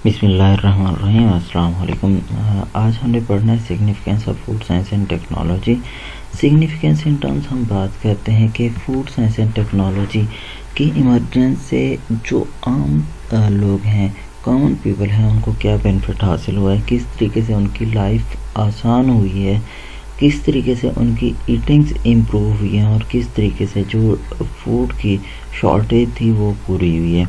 बिस्मिल्लाहिर्रहमानिर्रहीम। अस्सलाम वालेकुम। आज हमने पढ़ना है significance of food science and technology. Significance in terms हम बात करते हैं कि फूड साइंस एंड टेक्नोलॉजी की इमरजेंस से जो आम लोग हैं, कॉमन पीपल हैं, उनको क्या बेनिफिट हासिल हुआ है, किस तरीके से उनकी लाइफ आसान हुई है, किस तरीके से उनकी ईटिंग्स इम्प्रूव हुई हैं और किस तरीके से जो फूड की शॉर्टेज थी वो पूरी हुई है।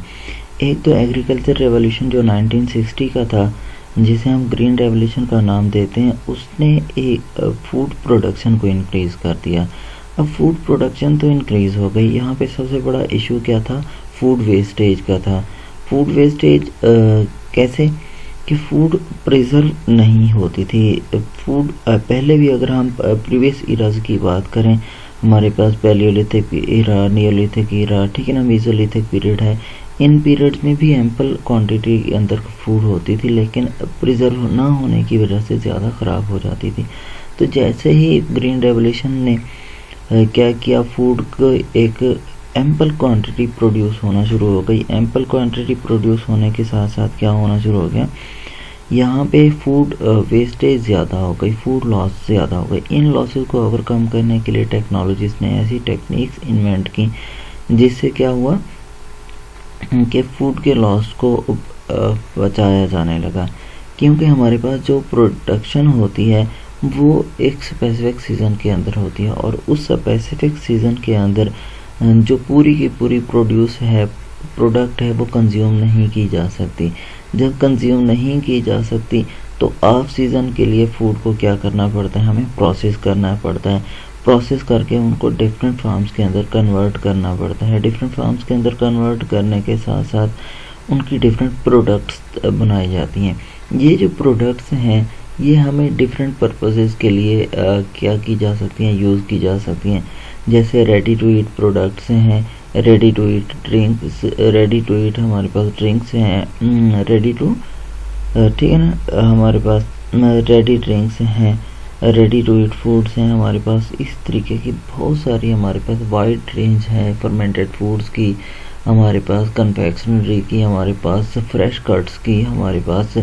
एक तो एग्रीकल्चर रेवोल्यूशन जो 1960 का था, जिसे हम ग्रीन रेवोल्यूशन का नाम देते हैं, उसने एक फूड प्रोडक्शन को इंक्रीज़ कर दिया। अब फूड प्रोडक्शन तो इंक्रीज़ हो गई, यहाँ पे सबसे बड़ा इशू क्या था? फूड वेस्टेज का था। फूड वेस्टेज कैसे कि फूड प्रिजर्व नहीं होती थी। फूड पहले भी अगर हम प्रीवियस इराज की बात करें, हमारे पास पैलियोलिथिक इरा, नियोलिथिक इरा, ठीक है ना, मेसोलिथिक पीरियड है। इन पीरियड्स में भी एम्पल क्वांटिटी के अंदर फूड होती थी, लेकिन प्रिजर्व ना होने की वजह से ज़्यादा ख़राब हो जाती थी। तो जैसे ही ग्रीन रेवोल्यूशन ने क्या किया, फूड को एक एम्पल क्वांटिटी प्रोड्यूस होना शुरू हो गई। एम्पल क्वांटिटी प्रोड्यूस होने के साथ साथ क्या होना शुरू हो गया, यहाँ पे फूड वेस्टेज ज़्यादा हो गई, फूड लॉस ज़्यादा हो गई। इन लॉसेस को ओवरकम करने के लिए टेक्नोलॉजिस्ट ने ऐसी टेक्निक्स इन्वेंट की जिससे क्या हुआ कि फूड के लॉस को बचाया जाने लगा। क्योंकि हमारे पास जो प्रोडक्शन होती है वो एक स्पेसिफिक सीज़न के अंदर होती है, और उस स्पेसिफिक सीज़न के अंदर जो पूरी की पूरी प्रोडक्ट है वो कंज्यूम नहीं की जा सकती। जब कंज्यूम नहीं की जा सकती तो ऑफ सीज़न के लिए फूड को क्या करना पड़ता है, हमें प्रोसेस करना पड़ता है। प्रोसेस करके उनको डिफरेंट फार्म्स के अंदर कन्वर्ट करना पड़ता है। डिफरेंट फार्म्स के अंदर कन्वर्ट करने के साथ साथ उनकी डिफरेंट प्रोडक्ट्स बनाई जाती हैं। ये जो प्रोडक्ट्स हैं ये हमें डिफरेंट पर्पसेस के लिए क्या की जा सकती हैं, यूज़ की जा सकती हैं। जैसे रेडी टू ईट प्रोडक्ट्स हैं, ready to eat drinks, ready to eat हमारे पास ड्रिंक्स हैं, रेडी टू ठीक है ना, हमारे पास रेडी ड्रिंक्स हैं, रेडी टू ईट फूड्स हैं हमारे पास। इस तरीके की बहुत सारी हमारे पास वाइड रेंज है फर्मेंटेड फूड्स की, हमारे पास कन्फेक्शनरी की, हमारे पास फ्रेश कट्स की, हमारे पास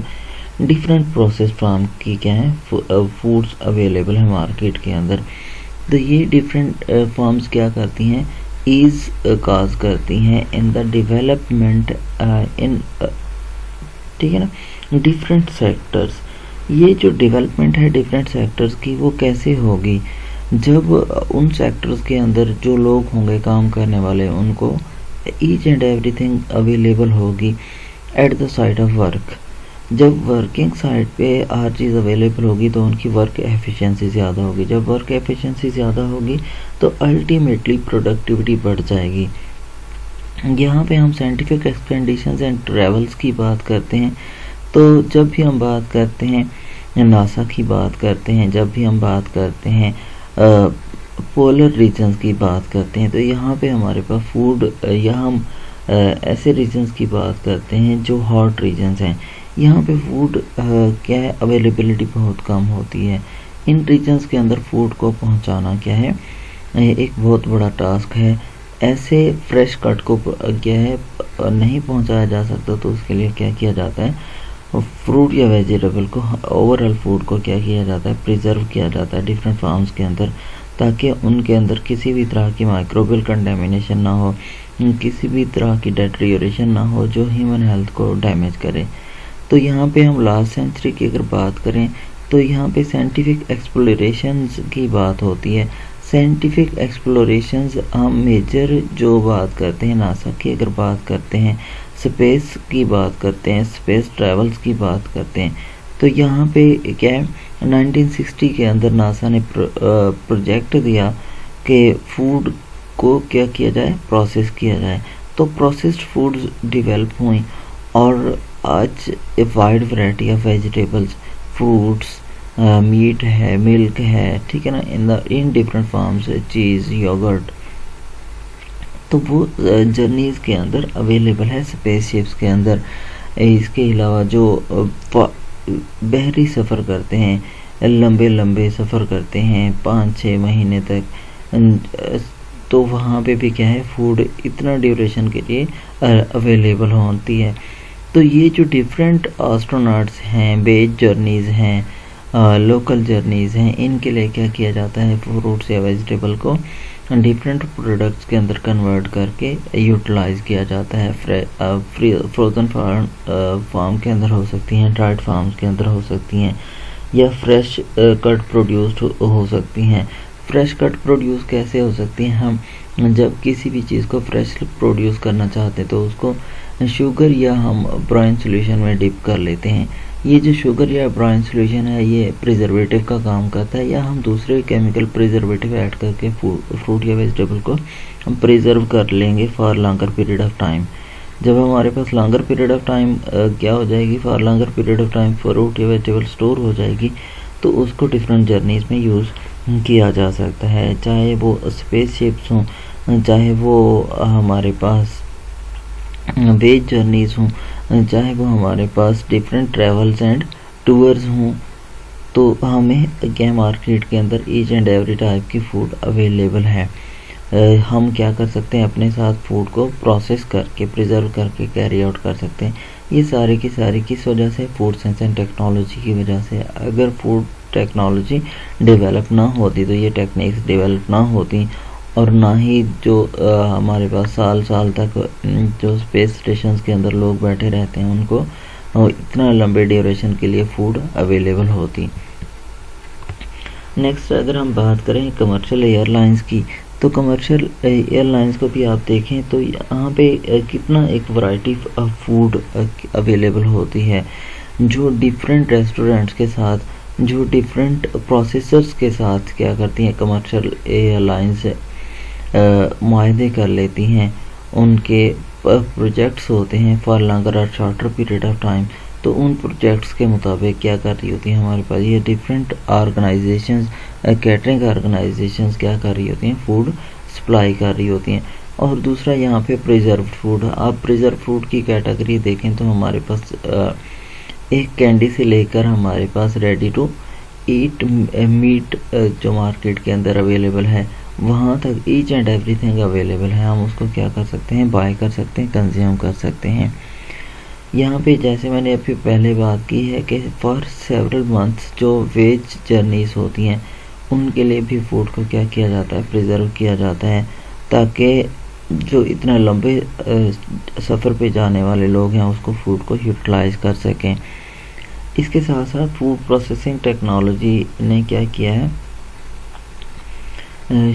डिफरेंट प्रोसेस फार्म की क्या है फूड्स अवेलेबल है मार्केट के अंदर। तो ये डिफरेंट फार्म्स क्या करती हैं, ईज काज करती हैं इन द डेवलपमेंट इन ठीक है ना, डिफरेंट सेक्टर्स। ये जो डेवलपमेंट है डिफरेंट सेक्टर्स की वो कैसे होगी, जब उन सेक्टर्स के अंदर जो लोग होंगे काम करने वाले, उनको ईच एंड एवरीथिंग अवेलेबल होगी at the site of work. जब वर्किंग साइट पे हर चीज़ अवेलेबल होगी तो उनकी वर्क एफिशिएंसी ज़्यादा होगी। जब वर्क एफिशिएंसी ज़्यादा होगी तो अल्टीमेटली प्रोडक्टिविटी बढ़ जाएगी। यहाँ पे हम साइंटिफिक एक्सपेडिशंस एंड ट्रेवल्स की बात करते हैं। तो जब भी हम बात करते हैं नासा की बात करते हैं, जब भी हम बात करते हैं पोलर रीजन्स की बात करते हैं, तो यहाँ पे हमारे पास फूड या हम ऐसे रीजन्स की बात करते हैं जो हॉट रीजन्स हैं। यहाँ पे फूड क्या है, अवेलेबिलिटी बहुत कम होती है। इन रीजन्स के अंदर फूड को पहुँचाना क्या है, एक बहुत बड़ा टास्क है। ऐसे फ्रेश कट को क्या है नहीं पहुँचाया जा सकता, तो उसके लिए क्या किया जाता है, फ्रूट या वेजिटेबल को, ओवरऑल फूड को क्या किया जाता है, प्रिजर्व किया जाता है डिफरेंट फार्म्स के अंदर, ताकि उनके अंदर किसी भी तरह की माइक्रोबियल कंटेमिनेशन ना हो, किसी भी तरह की डेट्रियोरेशन ना हो जो ह्यूमन हेल्थ को डैमेज करे। तो यहाँ पे हम लास्ट सेंचुरी की अगर बात करें तो यहाँ पे साइंटिफिक एक्सप्लोरेशंस की बात होती है। साइंटिफिक एक्सप्लोरेशंस हम मेजर जो बात करते हैं नासा की अगर बात करते हैं, स्पेस की बात करते हैं, स्पेस ट्रैवल्स की बात करते हैं, तो यहाँ पे क्या है 1960 के अंदर नासा ने प्रोजेक्ट दिया कि फूड को क्या किया जाए, प्रोसेस किया जाए। तो प्रोसेस्ड फूड्स डेवलप हुई और आज a wide variety of vegetables, fruits, meat है, मिल्क है, ठीक है ना, in different forms, cheese, yogurt, तो वो जर्नीज़ के अंदर अवेलेबल है स्पेसशिप्स के अंदर। इसके अलावा जो बहरी सफ़र करते हैं, लंबे लंबे सफ़र करते हैं 5-6 महीने तक, तो वहाँ पे भी क्या है फूड इतना ड्यूरेशन के लिए अवेलेबल होती है। तो ये जो डिफरेंट एस्ट्रोनॉट्स हैं, बेज जर्नीज़ हैं, लोकल जर्नीज़ हैं, इनके लिए क्या किया जाता है, फ्रूट्स या वेजिटेबल को डिफरेंट प्रोडक्ट्स के अंदर कन्वर्ट करके यूटिलाइज़ किया जाता है। फ्रोज़न फार्म के अंदर हो सकती हैं, ड्राइड फार्म्स के अंदर हो सकती हैं, या फ्रेश कट प्रोड्यूस्ड हो सकती हैं। फ्रेश कट प्रोड्यूस कैसे हो सकती हैं, हम जब किसी भी चीज़ को फ्रेश प्रोड्यूस करना चाहते हैं तो उसको शुगर या हम ब्राइन सॉल्यूशन में डिप कर लेते हैं। ये जो शुगर या ब्राइन सॉल्यूशन है ये प्रिजर्वेटिव का काम करता है, या हम दूसरे केमिकल प्रिजर्वेटिव ऐड करके फ्रूट या वेजिटेबल को हम प्रिजर्व कर लेंगे for longer period of time. जब हमारे पास लॉन्गर पीरियड ऑफ टाइम क्या हो जाएगी, for longer period of time fruit या वेजिटेबल स्टोर हो जाएगी, तो उसको डिफरेंट जर्नीज़ में यूज़ किया जा सकता है, चाहे वो स्पेस शिप्स हों, चाहे वो हमारे पास वेज जर्नीज़ हों, चाहे वो हमारे पास डिफरेंट ट्रैवल्स एंड टूर्स हों। तो हमें क्या मार्केट के अंदर ईच एंड एवरी टाइप की फूड अवेलेबल है। हम क्या कर सकते हैं, अपने साथ फूड को प्रोसेस करके प्रिजर्व करके कैरी आउट कर सकते हैं। ये सारी की सारी किस वजह से, फूड साइंस एंड टेक्नोलॉजी की वजह से। अगर फूड टेक्नोलॉजी डेवलप ना होती, तो ये टेक्निक्स डेवलप ना होती, और ना ही जो हमारे पास साल साल तक जो स्पेस स्टेशंस के अंदर लोग बैठे रहते हैं उनको इतना लंबे ड्यूरेशन के लिए फूड अवेलेबल होती। नेक्स्ट अगर हम बात करें कमर्शियल एयरलाइंस की, तो कमर्शियल एयरलाइंस को भी आप देखें तो यहाँ पे कितना एक वैरायटी ऑफ फूड अवेलेबल होती है, जो डिफरेंट रेस्टोरेंट्स के साथ, जो डिफरेंट प्रोसेसर्स के साथ क्या करती हैं कमर्शियल एयरलाइंस मुआहदे कर लेती हैं। उनके प्रोजेक्ट्स होते हैं फॉर लॉन्गर और शॉर्टर पीरियड ऑफ टाइम। तो उन प्रोजेक्ट्स के मुताबिक क्या कर रही होती हैं हमारे पास ये डिफरेंट ऑर्गेनाइजेशंस, कैटरिंग ऑर्गेनाइजेशंस क्या कर रही होती हैं, फूड सप्लाई कर रही होती हैं। और दूसरा यहाँ पे प्रिजर्व फूड, आप प्रिजर्व फूड की कैटेगरी देखें तो हमारे पास एक कैंडी से लेकर हमारे पास रेडी टू ईट मीट जो मार्केट के अंदर अवेलेबल है, वहाँ तक ईच एंड एवरीथिंग अवेलेबल है। हम उसको क्या कर सकते हैं, बाय कर सकते हैं, कंज्यूम कर सकते हैं। यहाँ पे जैसे मैंने अभी पहले बात की है कि फॉर सेवरल मंथ्स जो वेज जर्नीज होती हैं उनके लिए भी फूड को क्या किया जाता है, प्रिजर्व किया जाता है, ताकि जो इतना लंबे सफ़र पे जाने वाले लोग हैं उसको फूड को यूटिलाइज कर सकें। इसके साथ साथ फूड प्रोसेसिंग टेक्नोलॉजी ने क्या किया है,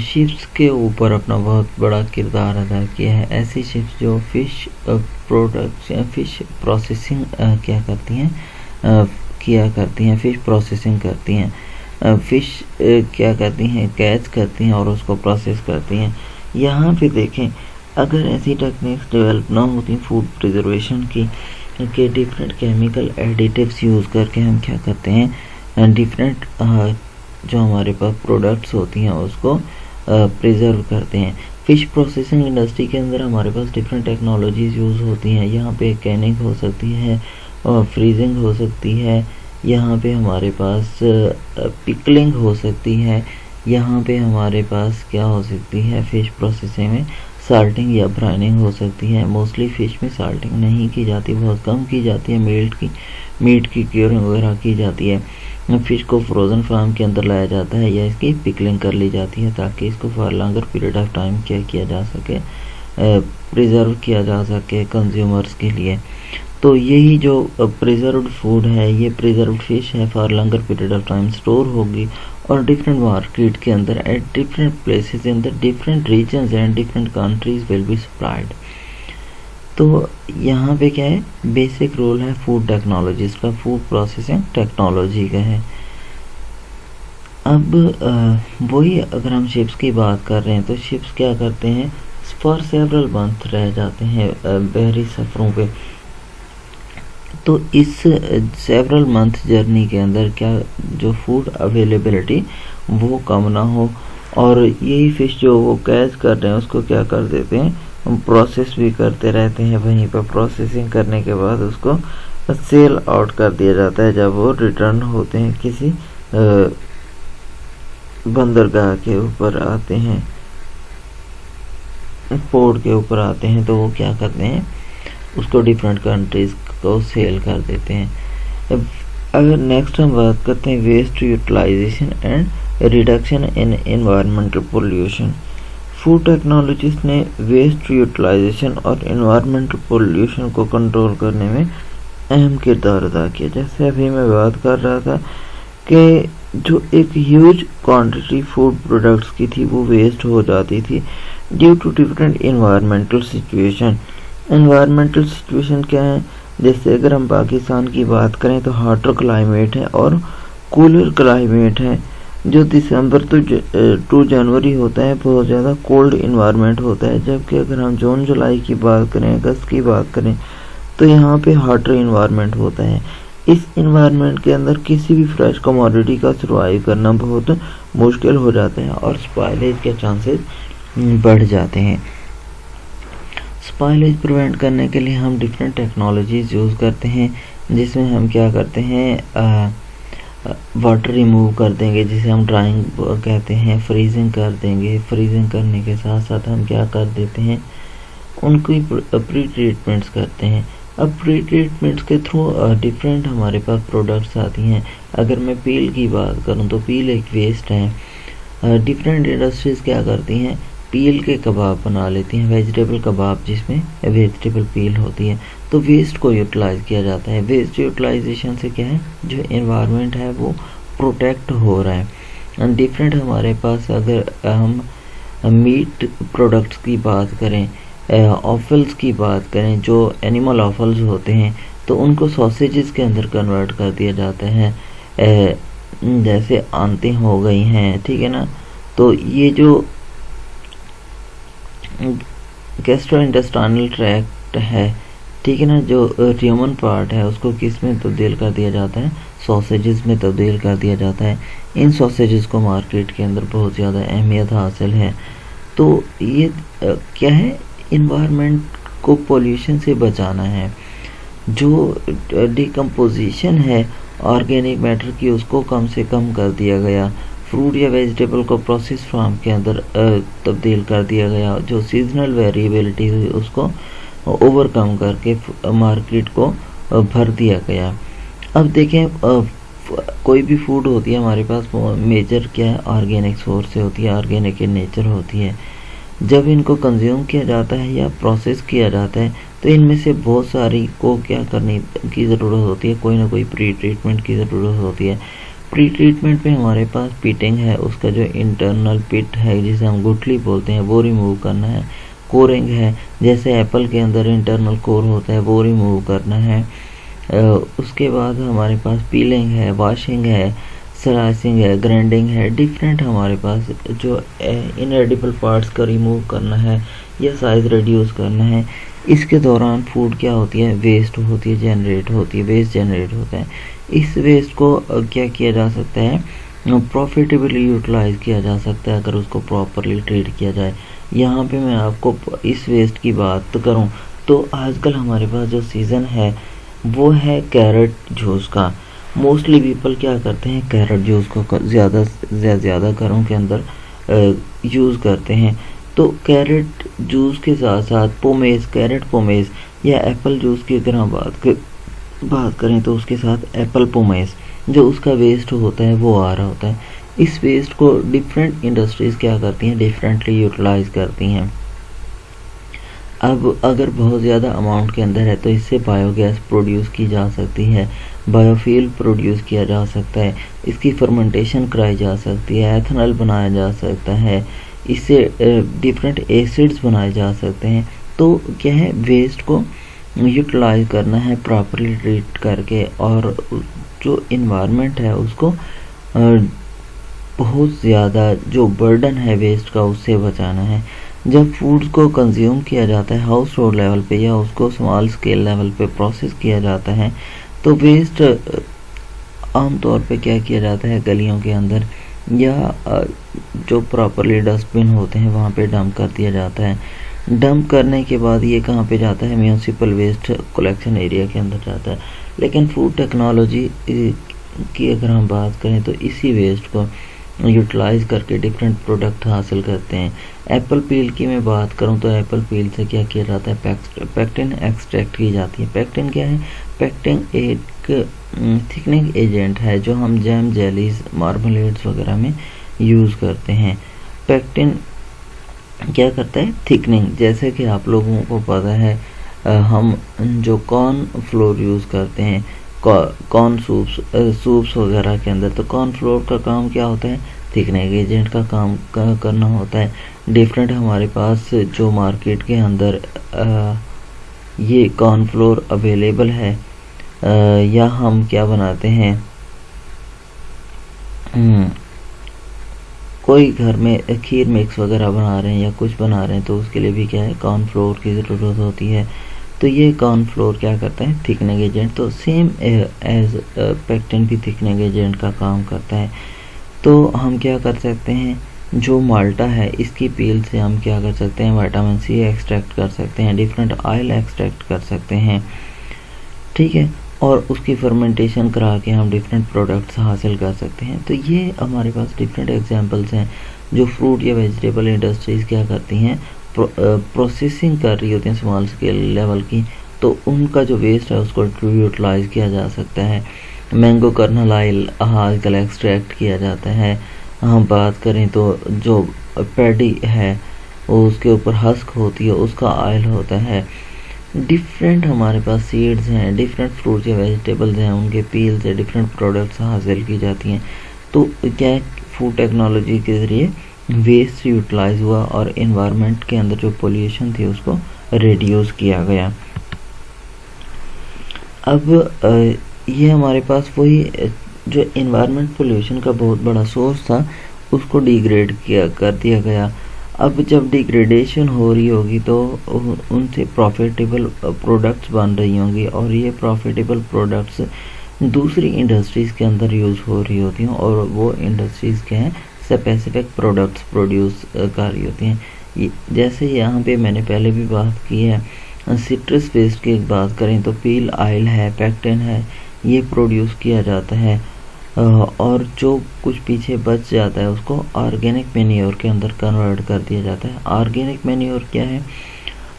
शिप्स के ऊपर अपना बहुत बड़ा किरदार अदा किया है। ऐसी शिप्स जो फिश प्रोडक्ट्स या फिश प्रोसेसिंग क्या करती हैं, फिश प्रोसेसिंग करती हैं, फिश क्या करती हैं, कैच करती हैं और उसको प्रोसेस करती हैं। यहाँ पे देखें, अगर ऐसी टेक्निक्स डेवलप ना होती फूड प्रिजर्वेशन की, के डिफरेंट केमिकल एडिटिव्स यूज़ करके हम क्या करते हैं, डिफरेंट जो हमारे पास प्रोडक्ट्स होती हैं उसको प्रिजर्व करते हैं। फ़िश प्रोसेसिंग इंडस्ट्री के अंदर हमारे पास डिफरेंट टेक्नोलॉजीज़ यूज़ होती हैं। यहाँ पे कैनिंग हो सकती है और फ्रीजिंग हो सकती है, यहाँ पे हमारे पास पिकलिंग हो सकती है, यहाँ पे हमारे पास क्या हो सकती है, फ़िश प्रोसेसिंग में साल्टिंग या ब्राइनिंग हो सकती है। मोस्टली फ़िश में साल्टिंग नहीं की जाती, बहुत कम की जाती है। मीट की क्यूरिंग वगैरह की जाती है। फ़िश को फ्रोज़न फार्म के अंदर लाया जाता है या इसकी पिकलिंग कर ली जाती है ताकि इसको for longer period of time क्या किया जा सके, प्रिजर्व किया जा सके कंज्यूमर्स के लिए। तो यही जो प्रिजर्व्ड फूड है, ये प्रिजर्व्ड फिश है, for longer period of time store होगी और डिफरेंट मार्केट के अंदर at different places in the different regions and different countries will be supplied. तो यहाँ पे क्या है, बेसिक रोल है फूड टेक्नोलॉजीज का, फूड प्रोसेसिंग टेक्नोलॉजी का है। अब वही अगर हम शिप्स की बात कर रहे हैं तो शिप्स क्या करते हैं, फॉर सेवरल मंथ रह जाते हैं बहरी सफ़रों पे। तो इस सेवरल मंथ जर्नी के अंदर क्या जो फूड अवेलेबिलिटी वो कम ना हो, और यही फ़िश जो वो कैच कर रहे हैं उसको क्या कर देते हैं, प्रोसेस भी करते रहते हैं। वहीं पर प्रोसेसिंग करने के बाद उसको सेल आउट कर दिया जाता है। जब वो रिटर्न होते हैं किसी बंदरगाह के ऊपर आते हैं, पोर्ट के ऊपर आते हैं, तो वो क्या करते हैं, उसको डिफरेंट कंट्रीज़ को सेल कर देते हैं। अब अगर नेक्स्ट हम बात करते हैं waste utilization and reduction in environmental pollution. Food technologist ने वेस्ट यूटिलाइजेशन और एनवायरमेंटल पोल्यूशन को कंट्रोल करने में अहम किरदार अदा किया। जैसे अभी मैं बात कर रहा था कि जो एक ह्यूज क्वांटिटी फूड प्रोडक्ट्स की थी वो वेस्ट हो जाती थी due to different environmental situation. Environmental situation क्या है, जैसे अगर हम पाकिस्तान की बात करें तो हॉटर क्लाइमेट है और कूलर क्लाइमेट है। जो दिसंबर टू जनवरी होता है बहुत ज़्यादा कोल्ड इन्वायरमेंट होता है, जबकि अगर हम जून जुलाई की बात करें, अगस्त की बात करें तो यहाँ पे हॉटर इन्वायरमेंट होता है। इस इन्वायरमेंट के अंदर किसी भी फ्रेश कमोडिटी का सर्वाइव करना बहुत मुश्किल हो जाता है और स्पॉइलेज के चांसेस बढ़ जाते हैं। स्पॉइलेज प्रिवेंट करने के लिए हम डिफरेंट टेक्नोलॉजीज यूज़ करते हैं, जिसमें हम क्या करते हैं, वाटर रिमूव कर देंगे जिसे हम ड्राइंग कहते हैं, फ्रीजिंग कर देंगे। फ्रीजिंग करने के साथ साथ हम क्या कर देते हैं, उनकी प्री ट्रीटमेंट्स करते हैं। अब प्री ट्रीटमेंट्स के थ्रू डिफरेंट हमारे पास प्रोडक्ट्स आती हैं। अगर मैं पील की बात करूं तो पील एक वेस्ट है। डिफरेंट इंडस्ट्रीज़ क्या करती हैं, पील के कबाब बना लेती हैं, वेजिटेबल कबाब जिसमें वेजिटेबल पील होती है। तो वेस्ट को यूटिलाइज़ किया जाता है। वेस्ट यूटिलाइजेशन से क्या है, जो एनवायरनमेंट है वो प्रोटेक्ट हो रहा है। डिफरेंट हमारे पास अगर हम मीट प्रोडक्ट्स की बात करें, ऑफल्स की बात करें, जो एनिमल ऑफल्स होते हैं तो उनको सॉसेजेस के अंदर कन्वर्ट कर दिया जाता है। जैसे आंतें हो गई हैं, ठीक है ना, तो ये जो गैस्ट्रोइंटेस्टाइनल ट्रैक्ट है, ठीक है ना, जो ह्यूमन पार्ट है उसको किस में तब्दील कर दिया जाता है, सॉसेजेस में तब्दील कर दिया जाता है। इन सॉसेजेस को मार्केट के अंदर बहुत ज़्यादा अहमियत हासिल है। तो ये क्या है, इन्वायरमेंट को पोल्यूशन से बचाना है। जो डिकम्पोजिशन है ऑर्गेनिक मैटर की उसको कम से कम कर दिया गया। फ्रूट या वेजिटेबल को प्रोसेस फार्म के अंदर तब्दील कर दिया गया। जो सीजनल वेरिएबिलिटी हुई उसको ओवरकम करके मार्केट को भर दिया गया। अब देखें, कोई भी फूड होती है हमारे पास मेजर क्या है, ऑर्गेनिक सोर्स से होती है, ऑर्गेनिक इन नेचर होती है। जब इनको कंज्यूम किया जाता है या प्रोसेस किया जाता है तो इनमें से बहुत सारी को क्या करने की ज़रूरत होती है, कोई ना कोई प्री ट्रीटमेंट की ज़रूरत होती है। प्री ट्रीटमेंट में हमारे पास पिटिंग है, उसका जो इंटरनल पिट है जिसे हम गुठली बोलते हैं वो रिमूव करना है। कोरिंग है, जैसे एप्पल के अंदर इंटरनल कोर होता है वो रिमूव करना है। उसके बाद हमारे पास पीलिंग है, वॉशिंग है, स्लाइसिंग है, ग्राइंडिंग है। डिफरेंट हमारे पास जो इनएडिबल पार्ट्स का रिमूव करना है या साइज़ रिड्यूस करना है। इसके दौरान फूड क्या होती है, वेस्ट होती है, जनरेट होती है, वेस्ट जनरेट होता है। इस वेस्ट को क्या किया जा सकता है, प्रॉफिटेबली यूटिलाइज़ किया जा सकता है अगर उसको प्रॉपरली ट्रीट किया जाए। यहाँ पे मैं आपको इस वेस्ट की बात करूँ तो आजकल हमारे पास जो सीज़न है वो है कैरेट जूस का। मोस्टली पीपल क्या करते हैं, कैरेट जूस को ज़्यादा से ज़्यादा घरों के अंदर यूज़ करते हैं। तो कैरेट जूस के साथ साथ पोमेस, कैरेट पोमेस या एप्पल जूस की अगर हम बात करें तो उसके साथ एप्पल पोमेस जो उसका वेस्ट होता है वो आ रहा होता है। इस वेस्ट को डिफरेंट इंडस्ट्रीज़ क्या करती हैं, डिफरेंटली यूटिलाइज़ करती हैं। अब अगर बहुत ज़्यादा अमाउंट के अंदर है तो इससे बायोगैस प्रोड्यूस की जा सकती है, बायोफ्यूल प्रोड्यूस किया जा सकता है, इसकी फर्मेंटेशन कराई जा सकती है, एथनॉल बनाया जा सकता है, इससे डिफरेंट एसिड्स बनाए जा सकते हैं। तो क्या है, वेस्ट को यूटिलाइज करना है प्रॉपरली ट्रीट करके और जो इन्वायरमेंट है उसको बहुत ज़्यादा जो बर्डन है वेस्ट का उससे बचाना है। जब फूड्स को कंज्यूम किया जाता है हाउस होल्ड लेवल पे या उसको स्मॉल स्केल लेवल पे प्रोसेस किया जाता है तो वेस्ट आमतौर पे क्या किया जाता है, गलियों के अंदर या जो प्रॉपरली डस्टबिन होते हैं वहाँ पे डंप कर दिया जाता है। डंप करने के बाद ये कहाँ पे जाता है, म्यूनिसिपल वेस्ट कलेक्शन एरिया के अंदर जाता है। लेकिन फूड टेक्नोलॉजी की अगर हम बात करें तो इसी वेस्ट को यूटिलाइज करके डिफरेंट प्रोडक्ट हासिल करते हैं। एप्पल पील की मैं बात करूं तो एप्पल पील से क्या किया जाता है, पेक्टिन एक्सट्रैक्ट की जाती है। पेक्टिन क्या है, पेक्टिन एक थिकनिंग एजेंट है जो हम जैम, जेलीज, मार्मलेड्स वगैरह में यूज़ करते हैं। पेक्टिन क्या करता है, थिकनिंग। जैसे कि आप लोगों को पता है हम जो कॉर्न फ्लोर यूज़ करते हैं कॉर्न सूप्स वगैरह के अंदर, तो कॉर्न फ्लोर का काम क्या होता है, थिकनिंग एजेंट का काम करना होता है। डिफरेंट हमारे पास जो मार्केट के अंदर ये कॉर्न फ्लोर अवेलेबल है, या हम क्या बनाते हैं, कोई घर में खीर मिक्स वगैरह बना रहे हैं या कुछ बना रहे हैं तो उसके लिए भी क्या है, कॉर्न फ्लोर की ज़रूरत होती है। तो ये कॉर्न फ्लोर क्या करता है, थिकनिंग एजेंट। तो सेम एज पेक्टिन भी थिकनिंग एजेंट का काम करता है। तो हम क्या कर सकते हैं, जो माल्टा है इसकी पील से हम क्या कर सकते हैं, विटामिन सी एक्सट्रैक्ट कर सकते हैं, डिफरेंट ऑयल एक्सट्रैक्ट कर सकते हैं, ठीक है, और उसकी फर्मेंटेशन करा के हम डिफरेंट प्रोडक्ट्स हासिल कर सकते हैं। तो ये हमारे पास डिफरेंट एग्जांपल्स हैं जो फ्रूट या वेजिटेबल इंडस्ट्रीज़ क्या करती हैं, प्रोसेसिंग कर रही होती हैं स्मॉल स्केल लेवल की, तो उनका जो वेस्ट है उसको यूटिलाइज किया जा सकता है। मैंगो कर्नल ऑयल आजकल एक्सट्रैक्ट किया जाता है। हम बात करें तो जो पैडी है वो उसके ऊपर हस्क होती है, उसका ऑयल होता है। डिफरेंट हमारे पास सीड्स हैं, डिफरेंट फ्रूट्स या वेजिटेबल्स हैं, उनके पील से डिफरेंट प्रोडक्ट्स हासिल की जाती हैं। तो क्या है, फूड टेक्नोलॉजी के ज़रिए वेस्ट यूटिलाइज हुआ और इन्वायरमेंट के अंदर जो पोल्यूशन थी उसको रिड्यूस किया गया। अब ये हमारे पास वही जो इन्वायरमेंट पोल्यूशन का बहुत बड़ा सोर्स था उसको डिग्रेड किया कर दिया गया। अब जब डिग्रेडेशन हो रही होगी तो उनसे प्रॉफिटेबल प्रोडक्ट्स बन रही होंगी और ये प्रॉफिटेबल प्रोडक्ट्स दूसरी इंडस्ट्रीज़ के अंदर यूज़ हो रही होती हैं और वो इंडस्ट्रीज़ क्या हैं, स्पेसिफिक प्रोडक्ट्स प्रोड्यूस कर रही होती हैं। जैसे यहाँ पे मैंने पहले भी बात की है, सिट्रस वेस्ट की बात करें तो पील ऑयल है, पेक्टिन है, ये प्रोड्यूस किया जाता है और जो कुछ पीछे बच जाता है उसको ऑर्गेनिक मैन्योर के अंदर कन्वर्ट कर दिया जाता है। ऑर्गेनिक मैन्योर क्या है,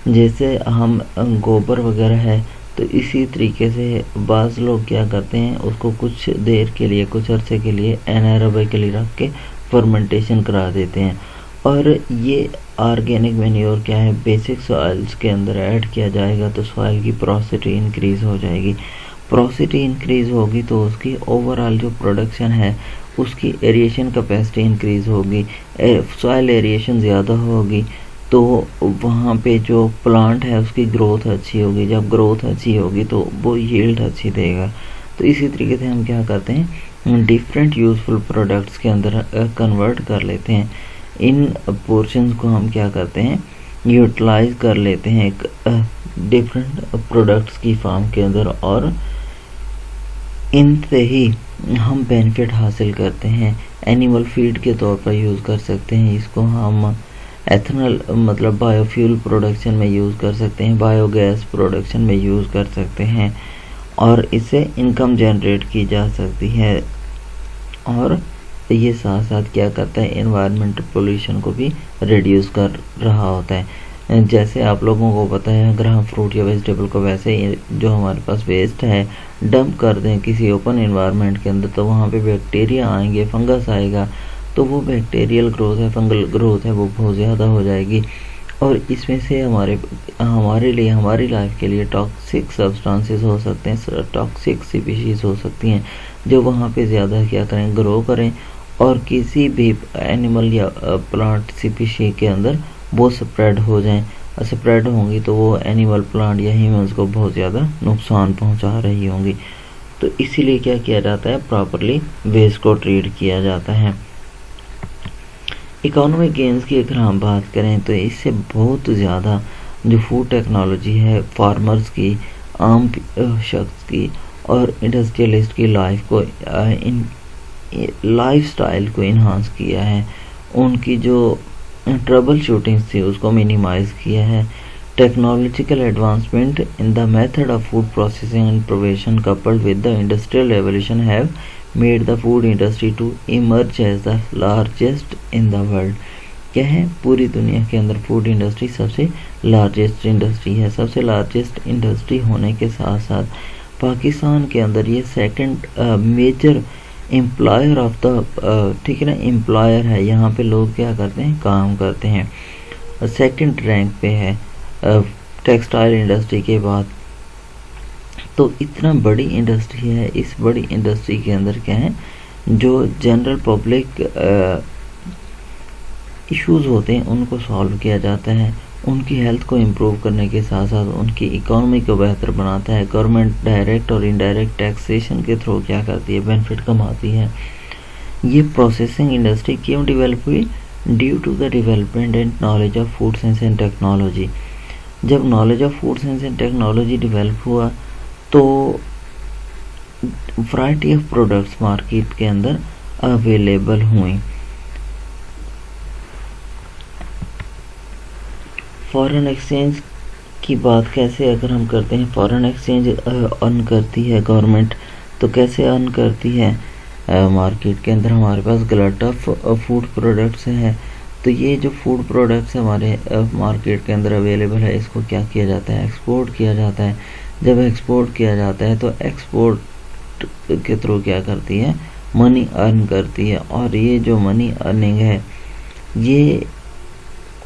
जैसे हम गोबर वगैरह है तो इसी तरीके से बाज़ लोग क्या करते हैं, उसको कुछ देर के लिए, कुछ अरसे के लिए एनारोबिकली रख के फर्मेंटेशन करा देते हैं और ये ऑर्गेनिक मैन्योर क्या है, बेसिक सॉइल्स के अंदर ऐड किया जाएगा तो सॉइल की पोरोसिटी इंक्रीज़ हो जाएगी। पोरोसिटी इंक्रीज़ होगी तो उसकी ओवरऑल जो प्रोडक्शन है उसकी एरिएशन कैपेसिटी इंक्रीज़ होगी, सॉइल एरिएशन ज़्यादा होगी तो वहाँ पे जो प्लांट है उसकी ग्रोथ अच्छी होगी। जब ग्रोथ अच्छी होगी तो वो यील्ड अच्छी देगा। तो इसी तरीके से हम क्या करते हैं, डिफरेंट यूज़फुल प्रोडक्ट्स के अंदर कन्वर्ट कर लेते हैं। इन पोर्शंस को हम क्या करते हैं, यूटिलाइज कर लेते हैं एक डिफरेंट प्रोडक्ट्स की फॉर्म के अंदर और इनसे ही हम बेनिफिट हासिल करते हैं। एनिमल फीड के तौर पर यूज़ कर सकते हैं इसको, हम एथनॉल मतलब बायोफ्यूल प्रोडक्शन में यूज़ कर सकते हैं, बायोगैस प्रोडक्शन में यूज़ कर सकते हैं और इससे इनकम जनरेट की जा सकती है। और ये साथ साथ क्या करता है, एनवायरमेंटल पोल्यूशन को भी रिड्यूस कर रहा होता है। जैसे आप लोगों को पता है, अगर हम फ्रूट या वेजिटेबल को वैसे ही जो हमारे पास वेस्ट है डंप कर दें किसी ओपन एनवायरनमेंट के अंदर तो वहाँ पे बैक्टीरिया आएंगे, फंगस आएगा, तो वो बैक्टीरियल ग्रोथ है, फंगल ग्रोथ है, वो बहुत ज़्यादा हो जाएगी और इसमें से हमारे लिए, हमारी लाइफ के लिए टॉक्सिक सब्सटेंसेस हो सकते हैं, टॉक्सिक स्पीशीज़ हो सकती हैं जो वहाँ पे ज़्यादा क्या करें, ग्रो करें और किसी भी एनिमल या प्लांट स्पीशी के अंदर वो स्प्रेड हो जाएं। स्प्रेड होंगी तो वो एनिमल, प्लांट या ह्यूमंस को बहुत ज़्यादा नुकसान पहुंचा रही होंगी। तो इसीलिए क्या किया जाता है, प्रॉपरली वेस्ट को ट्रीट किया जाता है। इकोनॉमिक गेंस की अगर हम बात करें तो इससे बहुत ज़्यादा जो फूड टेक्नोलॉजी है फार्मर्स की, आम शख्स की और इंडस्ट्रियलिस्ट की लाइफ स्टाइल को इन्हांस किया है। उनकी जो ट्रबल शूटिंग थी उसको मिनिमाइज़ किया है। Technological advancement in the method of food processing and preservation coupled with the industrial revolution have made the food industry to emerge as the largest in the world. क्या है, पूरी दुनिया के अंदर फूड इंडस्ट्री सबसे largest industry है। सबसे largest industry होने के साथ साथ पाकिस्तान के अंदर ये second major employer of the, ठीक है ना, एम्प्लॉयर है। यहाँ पे लोग क्या करते हैं, काम करते हैं। सेकंड रैंक पे है टेक्सटाइल इंडस्ट्री के बाद। तो इतना बड़ी इंडस्ट्री है। इस बड़ी इंडस्ट्री के अंदर क्या है, जो जनरल पब्लिक इश्यूज़ होते हैं उनको सॉल्व किया जाता है। उनकी हेल्थ को इम्प्रूव करने के साथ साथ उनकी इकोनॉमी को बेहतर बनाता है। गवर्नमेंट डायरेक्ट और इनडायरेक्ट टैक्सेशन के थ्रू क्या करती है, बेनिफिट कमाती है। ये प्रोसेसिंग इंडस्ट्री क्यों डेवलप हुई, due to the development and knowledge of food science and technology. जब knowledge of food science and technology develop हुआ तो वैरायटी ऑफ प्रोडक्ट्स मार्केट के अंदर अवेलेबल हुई। फॉरेन एक्सचेंज की बात कैसे अगर हम करते हैं, फॉरेन एक्सचेंज अर्न करती है गवर्नमेंट, तो कैसे अर्न करती है, मार्केट के अंदर हमारे पास गलत ऑफ फूड प्रोडक्ट्स हैं। तो ये जो फूड प्रोडक्ट्स हमारे मार्केट के अंदर अवेलेबल है, इसको क्या किया जाता है, एक्सपोर्ट किया जाता है। जब एक्सपोर्ट किया जाता है तो एक्सपोर्ट के थ्रू क्या करती है, मनी अर्न करती है। और ये जो मनी अर्निंग है ये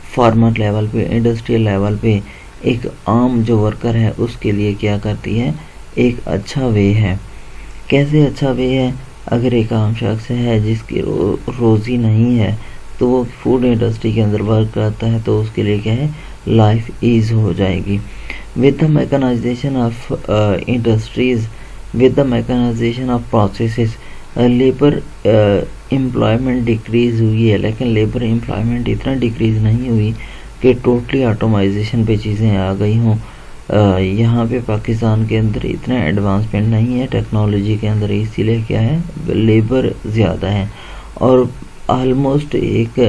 फार्मर लेवल पे, इंडस्ट्रियल लेवल पे एक आम जो वर्कर है उसके लिए क्या करती है, एक अच्छा वे है। कैसे अच्छा वे है, अगर एक आम शख्स है जिसकी रोज़ी नहीं है तो वो फूड इंडस्ट्री के अंदर वर्क करता है तो उसके लिए क्या है, लाइफ ईज हो जाएगी। With the mechanization of industries, with the mechanization of processes, labour employment decrease हुई है, लेकिन लेबर एम्प्लॉयमेंट इतना डिक्रीज़ नहीं हुई कि टोटली ऑटोमाइजेशन पे चीज़ें आ गई हों। यहाँ पे पाकिस्तान के अंदर इतना एडवांसमेंट नहीं है टेक्नोलॉजी के अंदर, इसीलिए क्या है, लेबर ज़्यादा है और आलमोस्ट एक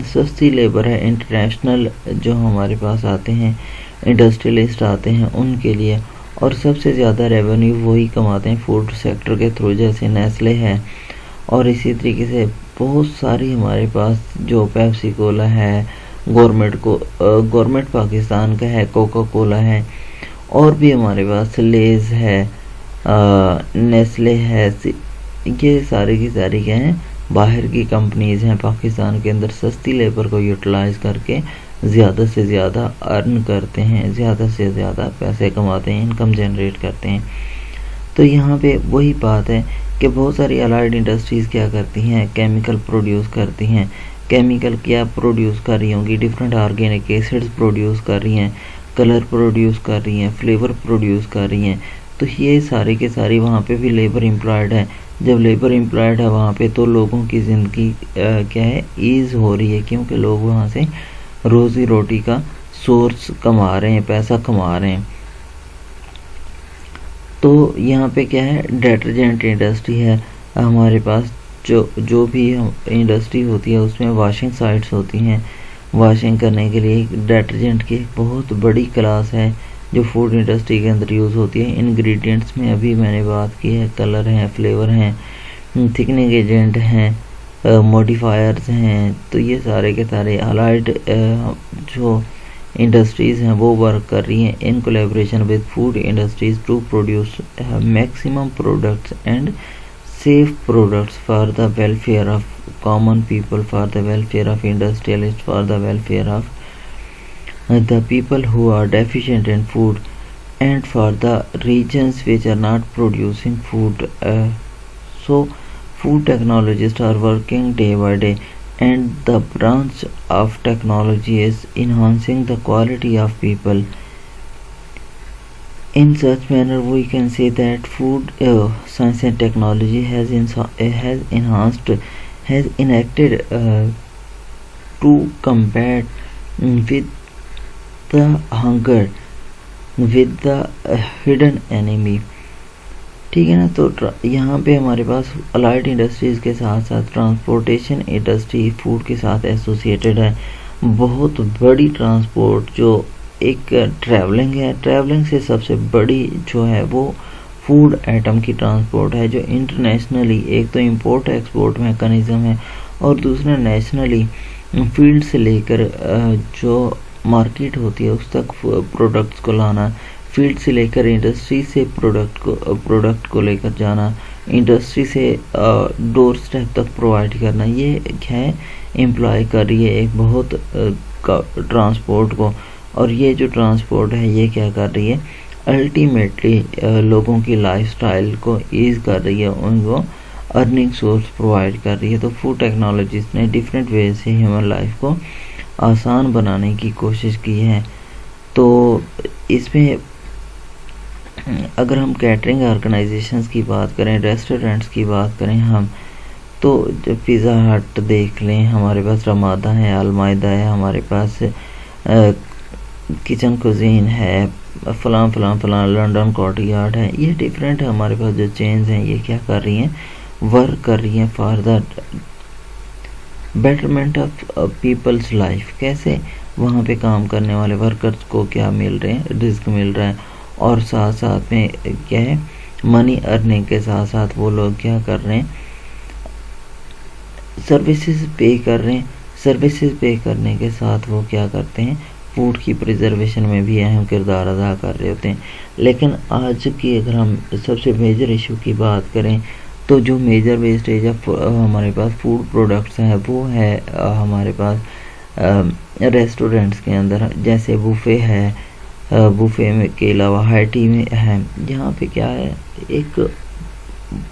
सस्ती लेबर है। इंटरनेशनल जो हमारे पास आते हैं इंडस्ट्रियलिस्ट आते हैं उनके लिए, और सबसे ज़्यादा रेवेन्यू वही कमाते हैं फूड सेक्टर के थ्रू, जैसे नेस्ले है। और इसी तरीके से बहुत सारी हमारे पास जो पेप्सी कोला है, गवर्नमेंट पाकिस्तान का है, कोका कोला है, और भी हमारे पास लेज़ है, नेस्ले है। ये सारी की सारी क्या हैं, बाहर की कंपनीज़ हैं। पाकिस्तान के अंदर सस्ती लेबर को यूटिलाइज़ करके ज़्यादा से ज़्यादा अर्न करते हैं, ज़्यादा से ज़्यादा पैसे कमाते हैं, इनकम जनरेट करते हैं। तो यहाँ पे वही बात है कि बहुत सारी अलाइड इंडस्ट्रीज़ क्या करती हैं, केमिकल प्रोड्यूस करती हैं। केमिकल क्या प्रोड्यूस कर रही होंगी, डिफरेंट ऑर्गेनिक एसिड्स प्रोड्यूस कर रही हैं, कलर प्रोड्यूस कर रही हैं, फ्लेवर प्रोड्यूस कर रही हैं। तो ये सारी के सारी वहाँ पे भी लेबर एम्प्लॉयड है। जब लेबर एम्प्लॉयड है वहाँ पे तो लोगों की ज़िंदगी क्या है, ईज़ हो रही है, क्योंकि लोग वहाँ से रोज़ी रोटी का सोर्स कमा रहे हैं, पैसा कमा रहे हैं। तो यहाँ पे क्या है, डिटर्जेंट इंडस्ट्री है हमारे पास। जो भी इंडस्ट्री होती है उसमें वॉशिंग साइट्स होती हैं, वॉशिंग करने के लिए डिटर्जेंट की बहुत बड़ी क्लास है जो फूड इंडस्ट्री के अंदर यूज़ होती है। इंग्रेडिएंट्स में अभी मैंने बात की है, कलर हैं, फ्लेवर हैं, थिकनिंग एजेंट हैं, मॉडिफायर्स हैं। तो ये सारे के सारे अलाइड जो इंडस्ट्रीज़ हैं वो वर्क कर रही हैं in collaboration with food industries to produce maximum products and safe products for the welfare of common people, for the welfare of industrialist, for the welfare of the people who are deficient in food, and for the regions which are not producing food. So food technologists are working day by day, and the branch of technology is enhancing the quality of people. In such manner we can say that food science and technology has enacted to combat with the hunger, with the hidden enemy। ठीक है ना। तो यहाँ पे हमारे पास allied industries के साथ साथ ट्रांसपोर्टेशन इंडस्ट्री फूड के साथ एसोसिएटेड है। बहुत बड़ी ट्रांसपोर्ट जो एक ट्रैवलिंग है, ट्रैवलिंग से सबसे बड़ी जो है वो फूड आइटम की ट्रांसपोर्ट है, जो इंटरनेशनली एक तो इंपोर्ट एक्सपोर्ट मैकेनिज़्म है और दूसरा नेशनली फील्ड से लेकर जो मार्केट होती है उस तक प्रोडक्ट्स को लाना, फील्ड से लेकर इंडस्ट्री से प्रोडक्ट को लेकर जाना, इंडस्ट्री से डोर स्टेप तक प्रोवाइड करना, ये है एम्प्लॉय कर रही है एक बहुत ट्रांसपोर्ट को। और ये जो ट्रांसपोर्ट है ये क्या कर रही है, अल्टीमेटली लोगों की लाइफस्टाइल को ईज़ कर रही है, उनको अर्निंग सोर्स प्रोवाइड कर रही है। तो फूड टेक्नोलॉजीज़ ने डिफरेंट वे से ह्यूमन लाइफ को आसान बनाने की कोशिश की है। तो इसमें अगर हम कैटरिंग ऑर्गेनाइजेशंस की बात करें, रेस्टोरेंट्स की बात करें हम, तो पिज़्ज़ा हट देख लें, हमारे पास रमादा है, अलमाइदा है, हमारे पास किचन कुजीन है, फलां लंदन कॉर्टयार्ड है। ये डिफरेंट हमारे पास जो चेन्स हैं ये क्या कर रही हैं, वर्क कर रही हैं for the betterment of people's life. कैसे वहाँ पे काम करने वाले वर्कर्स को क्या मिल रहे हैं, रिस्क मिल रहा है, और साथ साथ में क्या है, मनी अर्निंग के साथ साथ वो लोग क्या कर रहे हैं, सर्विसेज पे कर रहे हैं। सर्विसेज पे करने के साथ वो क्या करते हैं, फूड की प्रिजर्वेशन में भी अहम किरदार अदा कर रहे होते हैं। लेकिन आज की अगर हम सबसे मेजर इशू की बात करें तो जो मेजर वेस्टेज ऑफ हमारे पास फूड प्रोडक्ट्स हैं वो है हमारे पास रेस्टोरेंट्स के अंदर, जैसे बुफ़े है, बुफ़े में के अलावा हाई टी में है। यहाँ पे क्या है, एक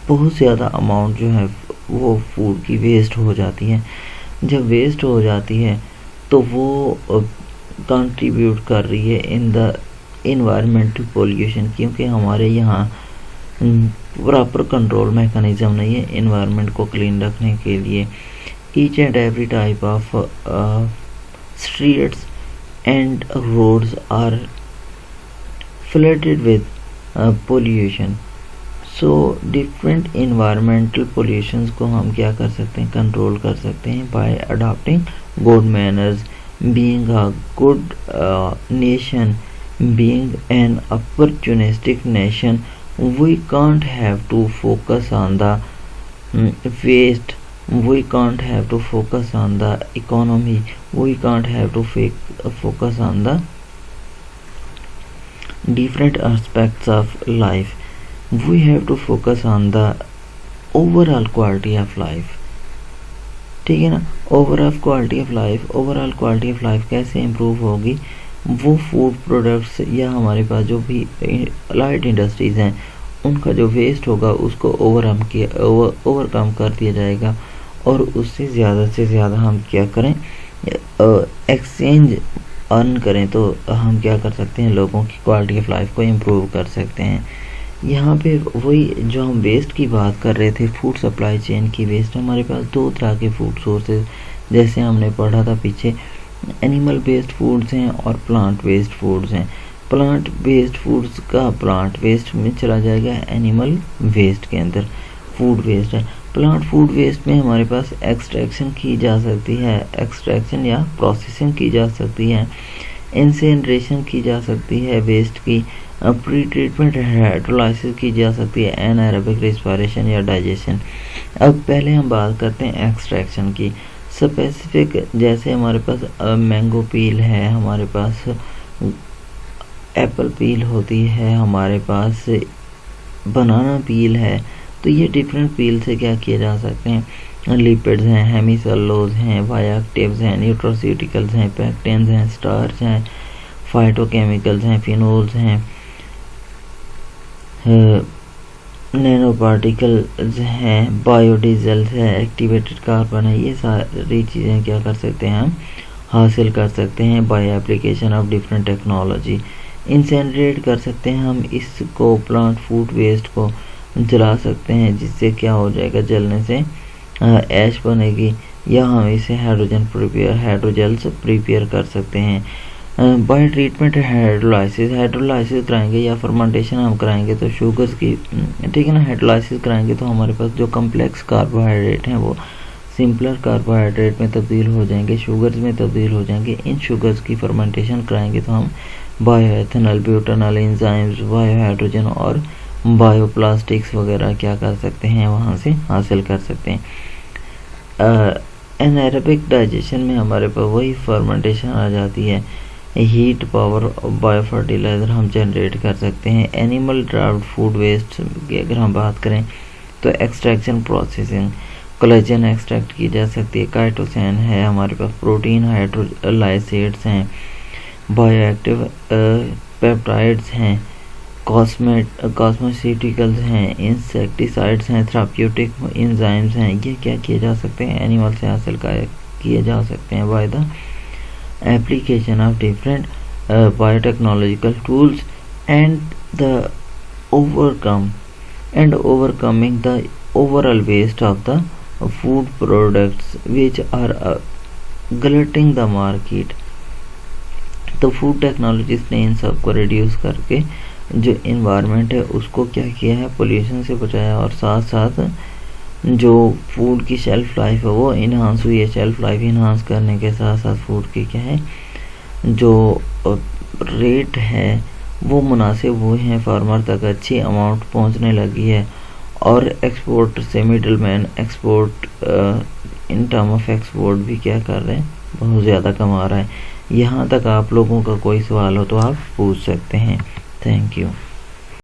बहुत ज़्यादा अमाउंट जो है वो फूड की वेस्ट हो जाती है। जब वेस्ट हो जाती है तो वो कंट्रीब्यूट कर रही है इन द इन्वायरमेंटल पोल्यूशन, क्योंकि हमारे यहाँ प्रॉपर कंट्रोल मैकेनिज़्म नहीं है इन्वायरमेंट को क्लीन रखने के लिए। Each and every type of streets and roads are flooded with pollution। So different environmental pollutions को हम क्या कर सकते हैं, कंट्रोल कर सकते हैं bye adopting good manners, being a good nation, being an opportunistic nation। We can't have to focus on the waste, we can't have to focus on the economy, we can't have to focus on the different aspects of life, we have to focus on the overall quality of life। ठीक है ना, overall quality of life, overall quality of life कैसे improve होगी, वो food products या हमारे पास जो भी लाइट इंडस्ट्रीज़ हैं उनका जो वेस्ट होगा उसको ओवरकम कर दिया जाएगा, और उससे ज़्यादा हम क्या करें, एक्सचेंज अर्न करें। तो हम क्या कर सकते हैं, लोगों की क्वालिटी ऑफ लाइफ को इम्प्रूव कर सकते हैं। यहाँ पे वही जो हम वेस्ट की बात कर रहे थे, फूड सप्लाई चेन की वेस्ट, हमारे पास दो तरह के फूड सोर्सेज जैसे हमने पढ़ा था पीछे, एनिमल बेस्ड फूड्स हैं और प्लांट बेस्ड फूड्स हैं। प्लांट बेस्ड फूड्स का प्लांट वेस्ट में चला जाएगा, एनिमल वेस्ट के अंदर फूड वेस्ट है। प्लांट फूड वेस्ट में हमारे पास एक्सट्रैक्शन की जा सकती है, एक्सट्रैक्शन या प्रोसेसिंग की जा सकती है, इंसिनरेशन की जा सकती है वेस्ट की, प्री ट्रीटमेंट हाइड्रोलाइसिस की जा सकती है, एनाएरोबिक रेस्पिरेशन या डाइजेशन। अब पहले हम बात करते हैं एक्सट्रैक्शन की स्पेसिफिक, जैसे हमारे पास मैंगो पील है, हमारे पास एप्पल पील होती है, हमारे पास बनाना पील है। तो ये डिफरेंट पील से क्या किए जा सकते हैं, लिपिड्स हैं, हेमिसेलुलोज हैं, बायोएक्टिव्स हैं, न्यूट्रोस्यूटिकल्स हैं, पेक्टिन्स हैं, स्टार्च हैं, फाइटोकेमिकल्स हैं, फिनोल्स हैं, नैनो पार्टिकल्स हैं, बायोडीजल्स हैं, एक्टिवेटेड कार्बन है। ये सारी चीज़ें क्या कर सकते हैं, हम हासिल कर सकते हैं by application of different technology. Incinerate कर सकते हैं हम इसको, प्लांट फूड वेस्ट को जला सकते हैं, जिससे क्या हो जाएगा, जलने से ऐश बनेगी, या हम इसे हाइड्रोजेल्स प्रिपेयर कर सकते हैं। बाय ट्रीटमेंट हाइड्रोलाइसिस कराएंगे या फर्मेंटेशन हम कराएंगे तो शुगर्स की, ठीक है ना, हाइड्रोलाइसिस कराएंगे तो हमारे पास जो कम्प्लेक्स कार्बोहाइड्रेट हैं वो सिंपलर कार्बोहाइड्रेट में तब्दील हो जाएंगे, शुगर्स में तब्दील हो जाएंगे। इन शुगर्स की फर्मेंटेशन कराएंगे तो हम बायोएथेनॉल, ब्यूटानॉल, एंजाइम्स, बायोहाइड्रोजन और बायोप्लास्टिक्स वगैरह क्या कर सकते हैं, वहाँ से हासिल कर सकते हैं। एनारोबिक डाइजेशन में हमारे पास वही फर्मेंटेशन आ जाती है, हीट पावर बायो फर्टिलाइज़र हम जनरेट कर सकते हैं। एनिमल ड्राइव्ड फूड वेस्ट की अगर हम बात करें तो एक्सट्रैक्शन प्रोसेसिंग, कोलेजन एक्सट्रैक्ट की जा सकती है, काइटोसैन है हमारे पास, प्रोटीन हाइड्रोलाइसेट्स हैं, बायोएक्टिव पेप्टाइड्स हैं, कॉस्मेटिकल्स हैं, इंसेक्टिसाइड्स हैं, थेराप्यूटिक एंजाइम्स हैं। ये क्या किए जा सकते हैं, एनिमल से हासिल किए जा सकते हैं by the application of different biotechnological tools and overcoming the overall waste of the food products which are glutting the market। तो फूड टेक्नोलॉजिस्ट ने इन सब को रिड्यूस करके जो इन्वायरमेंट है उसको क्या किया है, पोल्यूशन से बचाया, और साथ साथ जो फूड की शेल्फ़ लाइफ है वो इन्हांस हुई है। शेल्फ़ लाइफ इन्हांस करने के साथ साथ फूड की क्या है, जो रेट है वो मुनासिब हुए हैं, फार्मर तक अच्छी अमाउंट पहुंचने लगी है, और एक्सपोर्ट से middle man export in term of export भी क्या कर रहे हैं, बहुत ज़्यादा कमा रहा है। यहाँ तक आप लोगों का कोई सवाल हो तो आप पूछ सकते हैं। Thank you.